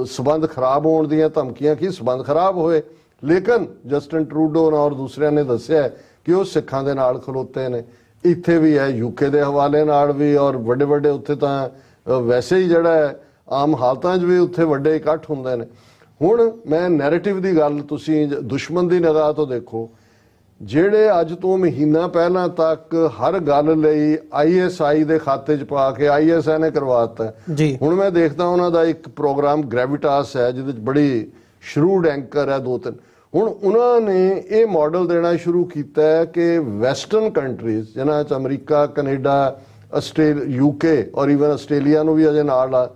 [SPEAKER 1] ਸਬੰਧ ਖਰਾਬ ਹੋਣ ਦੀਆਂ ਧਮਕੀਆਂ ਕੀ ਸਬੰਧ ਖਰਾਬ ਹੋਏ। ਲੇਕਿਨ ਜਸਟਿਨ ਟਰੂਡੋ ਔਰ ਦੂਸਰਿਆਂ ਨੇ ਦੱਸਿਆ ਕਿ ਉਹ ਸਿੱਖਾਂ ਦੇ ਨਾਲ ਖਲੋਤੇ ਨੇ। ਇੱਥੇ ਵੀ ਹੈ UK ਦੇ ਹਵਾਲੇ ਨਾਲ ਵੀ, ਔਰ ਵੱਡੇ ਵੱਡੇ ਉੱਥੇ ਤਾਂ ਵੈਸੇ ਹੀ ਜਿਹੜਾ ਆਮ ਹਾਲਤਾਂ 'ਚ ਵੀ ਉੱਥੇ ਵੱਡੇ ਇਕੱਠ ਹੁੰਦੇ ਨੇ। ਹੁਣ ਮੈਂ ਨੈਰੇਟਿਵ ਦੀ ਗੱਲ, ਤੁਸੀਂ ਦੁਸ਼ਮਣ ਦੀ ਨਿਗਾਹ ਤੋਂ ਦੇਖੋ, ਜਿਹੜੇ ਅੱਜ ਤੋਂ ਮਹੀਨਾ ਪਹਿਲਾਂ ਤੱਕ ਹਰ ਗੱਲ ਲਈ ISI ਦੇ ਖਾਤੇ 'ਚ ਪਾ ਕੇ ISI ਨੇ ਕਰਵਾਤਾ। ਹੁਣ ਮੈਂ ਦੇਖਦਾ ਉਹਨਾਂ ਦਾ ਇੱਕ ਪ੍ਰੋਗਰਾਮ ਗ੍ਰੈਵਿਟਾਸ ਹੈ ਜਿਹਦੇ 'ਚ ਬੜੀ ਸ਼ਰੂਡ ਐਂਕਰ ਹੈ 2-3। ਹੁਣ ਉਹਨਾਂ ਨੇ ਇਹ ਮਾਡਲ ਦੇਣਾ ਸ਼ੁਰੂ ਕੀਤਾ ਕਿ ਵੈਸਟਰਨ ਕੰਟਰੀਜ਼ ਜਿਨ੍ਹਾਂ 'ਚ ਅਮਰੀਕਾ, ਕੈਨੇਡਾ, UK ਔਰ ਈਵਨ ਆਸਟ੍ਰੇਲੀਆ ਨੂੰ ਵੀ ਅਜੇ ਨਾਲ ਆ,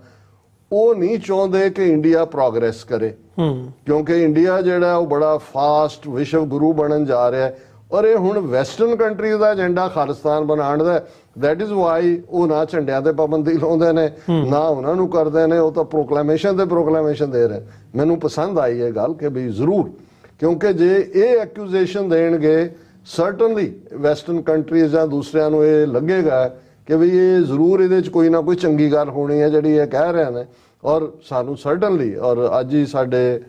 [SPEAKER 1] ਉਹ ਨਹੀਂ ਚਾਹੁੰਦੇ ਕਿ ਇੰਡੀਆ ਪ੍ਰੋਗਰੈਸ ਕਰੇ, ਕਿਉਂਕਿ ਇੰਡੀਆ ਜਿਹੜਾ ਉਹ ਬੜਾ ਫਾਸਟ ਵਿਸ਼ਵ ਗੁਰੂ ਬਣਨ ਜਾ ਰਿਹਾ ਹੈ। ਔਰ ਇਹ ਹੁਣ ਵੈਸਟਰਨ ਕੰਟਰੀਜ਼ ਦਾ ਏਜੰਡਾ ਖਾਲਿਸਤਾਨ ਬਣਾਉਣ ਦਾ। ਦੈਟ ਇਜ਼ ਵਾਈ ਉਹ ਨਾ ਝੰਡਿਆਂ ਤੇ ਪਾਬੰਦੀ ਲਾਉਂਦੇ ਨੇ, ਨਾ ਉਹਨਾਂ ਨੂੰ ਕਰਦੇ ਨੇ, ਉਹ ਤਾਂ ਪ੍ਰੋਕਲੇਮੇਸ਼ਨ ਤੇ ਪ੍ਰੋਕਲੇਮੇਸ਼ਨ ਦੇ ਰਹੇ। ਮੈਨੂੰ ਪਸੰਦ ਆਈ ਇਹ ਗੱਲ ਕਿ ਵੀ ਜ਼ਰੂਰ, ਕਿਉਂਕਿ ਜੇ ਇਹ ਐਕਿਊਜ਼ੇਸ਼ਨ ਦੇਣਗੇ ਸਰਟਨਲੀ ਵੈਸਟਰਨ ਕੰਟਰੀਜ਼ ਜਾਂ ਦੂਸਰਿਆਂ ਨੂੰ ਇਹ ਲੱਗੇਗਾ ਕਿ ਵੀ ਇਹ ਜ਼ਰੂਰ ਇਹਦੇ 'ਚ ਕੋਈ ਨਾ ਕੋਈ ਚੰਗੀ ਗੱਲ ਹੋਣੀ ਹੈ ਜਿਹੜੀ ਇਹ ਕਹਿ ਰਹੇ ਨੇ। ਔਰ ਸਾਨੂੰ ਸਰਟਨਲੀ, ਔਰ ਅੱਜ ਹੀ ਸਾਡੇ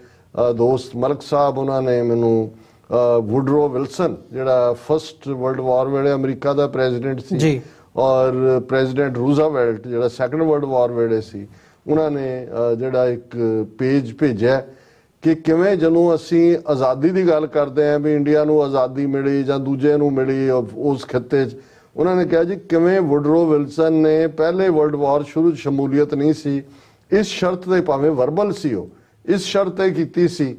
[SPEAKER 1] ਦੋਸਤ ਮਲਕ ਸਾਹਿਬ ਉਹਨਾਂ ਨੇ ਮੈਨੂੰ ਵੁਡਰੋ ਵਿਲਸਨ ਜਿਹੜਾ ਫਸਟ ਵਰਲਡ ਵਾਰ ਵੇਲੇ ਅਮਰੀਕਾ ਦਾ ਪ੍ਰੈਜ਼ੀਡੈਂਟ ਸੀ, ਔਰ ਪ੍ਰੈਜ਼ੀਡੈਂਟ ਰੂਜ਼ਵੈਲਟ ਜਿਹੜਾ ਸੈਕੰਡ ਵਰਲਡ ਵਾਰ ਵੇਲੇ ਸੀ, ਉਹਨਾਂ ਨੇ ਜਿਹੜਾ ਇੱਕ ਪੇਜ ਭੇਜਿਆ ਕਿ ਕਿਵੇਂ ਜਦੋਂ ਅਸੀਂ ਆਜ਼ਾਦੀ ਦੀ ਗੱਲ ਕਰਦੇ ਹਾਂ ਵੀ ਇੰਡੀਆ ਨੂੰ ਆਜ਼ਾਦੀ ਮਿਲੀ ਜਾਂ ਦੂਜੇ ਨੂੰ ਮਿਲੀ ਉਸ ਖਿੱਤੇ 'ਚ, ਉਹਨਾਂ ਨੇ ਕਿਹਾ ਜੀ ਕਿਵੇਂ ਵੁਡਰੋ ਵਿਲਸਨ ਨੇ ਪਹਿਲੇ ਵਰਲਡ ਵਾਰ ਸ਼ੁਰੂ 'ਚ ਸ਼ਮੂਲੀਅਤ ਨਹੀਂ ਸੀ, ਇਸ ਸ਼ਰਤ ਤੇ ਭਾਵੇਂ ਵਰਬਲ ਸੀ, ਉਹ ਇਸ ਸ਼ਰਤ ਤੇ ਕੀਤੀ ਸੀ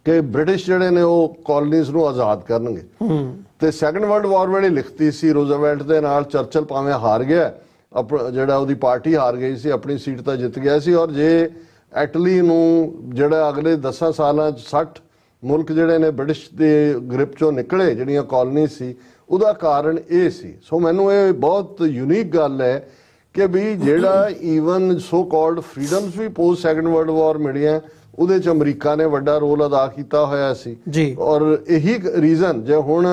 [SPEAKER 1] ਕਿ ਬ੍ਰਿਟਿਸ਼ ਜਿਹੜੇ ਨੇ ਉਹ ਕਾਲੋਨੀਜ਼ ਨੂੰ ਆਜ਼ਾਦ ਕਰਨਗੇ। ਤੇ ਸੈਕੰਡ ਵਰਲਡ ਵਾਰ ਵੇਲੇ ਲਿਖਤੀ ਸੀ ਰੂਜ਼ਵੈਲਟ ਦੇ ਨਾਲ, ਚਰਚਲ ਭਾਵੇਂ ਹਾਰ ਗਿਆ, ਜਿਹੜਾ ਉਹਦੀ ਪਾਰਟੀ ਹਾਰ ਗਈ ਸੀ, ਆਪਣੀ ਸੀਟ ਤਾਂ ਜਿੱਤ ਗਿਆ ਸੀ। ਔਰ ਜੇ ਐਟਲੀ ਨੂੰ ਜਿਹੜਾ ਅਗਲੇ 10 ਸਾਲਾਂ 'ਚ 60 ਮੁਲਕ ਜਿਹੜੇ ਨੇ ਬ੍ਰਿਟਿਸ਼ ਦੇ ਗ੍ਰਿਪ 'ਚੋਂ ਨਿਕਲੇ, ਜਿਹੜੀਆਂ ਕਾਲੋਨੀ ਸੀ, ਉਹਦਾ ਕਾਰਨ ਇਹ ਸੀ। ਸੋ ਮੈਨੂੰ ਇਹ ਬਹੁਤ ਯੂਨੀਕ ਗੱਲ ਹੈ ਕਿ ਵੀ ਜਿਹੜਾ ਈਵਨ ਸੋ ਕਾਲਡ ਫਰੀडम्स ਵੀ ਪੋਸਟ ਸੈਕੰਡ ਵਰਲਡ ਵਾਰ ਮਿਲੀਆਂ, ਉਹਦੇ 'ਚ ਅਮਰੀਕਾ ਨੇ ਵੱਡਾ ਰੋਲ ਅਦਾ ਕੀਤਾ ਹੋਇਆ ਸੀ। ਔਰ ਇਹੀ ਰੀਜ਼ਨ ਜੇ ਹੁਣ,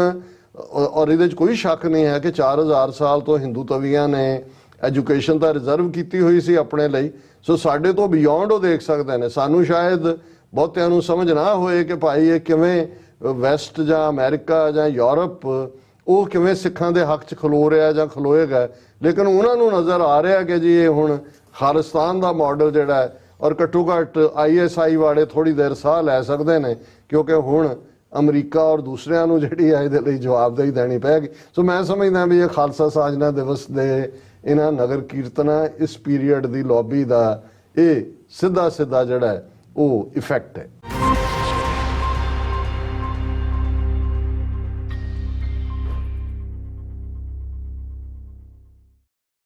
[SPEAKER 1] ਔਰ ਇਹਦੇ 'ਚ ਕੋਈ ਸ਼ੱਕ ਨਹੀਂ ਹੈ ਕਿ 4000 ਸਾਲ ਤੋਂ ਹਿੰਦੂ ਤਵੀਆਂ ਨੇ ਐਜੂਕੇਸ਼ਨ ਤਾਂ ਰਿਜ਼ਰਵ ਕੀਤੀ ਹੋਈ ਸੀ ਆਪਣੇ ਲਈ। ਸੋ ਸਾਡੇ ਤੋਂ ਬਿਯੋਂਡ ਉਹ ਦੇਖ ਸਕਦੇ ਨੇ। ਸਾਨੂੰ ਸ਼ਾਇਦ ਬਹੁਤਿਆਂ ਨੂੰ ਸਮਝ ਨਾ ਹੋਏ ਕਿ ਭਾਈ ਇਹ ਕਿਵੇਂ ਵੈਸਟ ਜਾਂ ਅਮਰੀਕਾ ਜਾਂ ਯੂਰਪ ਉਹ ਕਿਵੇਂ ਸਿੱਖਾਂ ਦੇ ਹੱਕ 'ਚ ਖਲੋ ਰਿਹਾ ਜਾਂ ਖਲੋਏਗਾ, ਲੇਕਿਨ ਉਹਨਾਂ ਨੂੰ ਨਜ਼ਰ ਆ ਰਿਹਾ ਕਿ ਜੀ ਇਹ ਹੁਣ ਖਾਲਿਸਤਾਨ ਦਾ ਮਾਡਲ ਜਿਹੜਾ ਹੈ, ਔਰ ਘੱਟੋ ਘੱਟ ISI ਵਾਲੇ ਥੋੜੀ ਦੇਰ ਸਾਹ ਲੈ ਸਕਦੇ ਨੇ, ਕਿਉਂਕਿ ਹੁਣ ਅਮਰੀਕਾ ਔਰ ਦੂਸਰਿਆਂ ਨੂੰ ਜਿਹੜੀ ਹੈ ਇਹਦੇ ਲਈ ਜਵਾਬਦੇਹੀ ਦੇਣੀ ਪੈਗੀ। ਸੋ ਮੈਂ ਸਮਝਦਾ ਵੀ ਇਹ ਖਾਲਸਾ ਸਾਜਨਾ ਦਿਵਸ ਦੇ ਇਹਨਾਂ ਨਗਰ ਕੀਰਤਨਾਂ ਇਸ ਪੀਰੀਅਡ ਦੀ ਲੌਬੀ ਦਾ ਇਹ ਸਿੱਧਾ ਜਿਹੜਾ ਹੈ ਉਹ ਇਫੈਕਟ ਹੈ।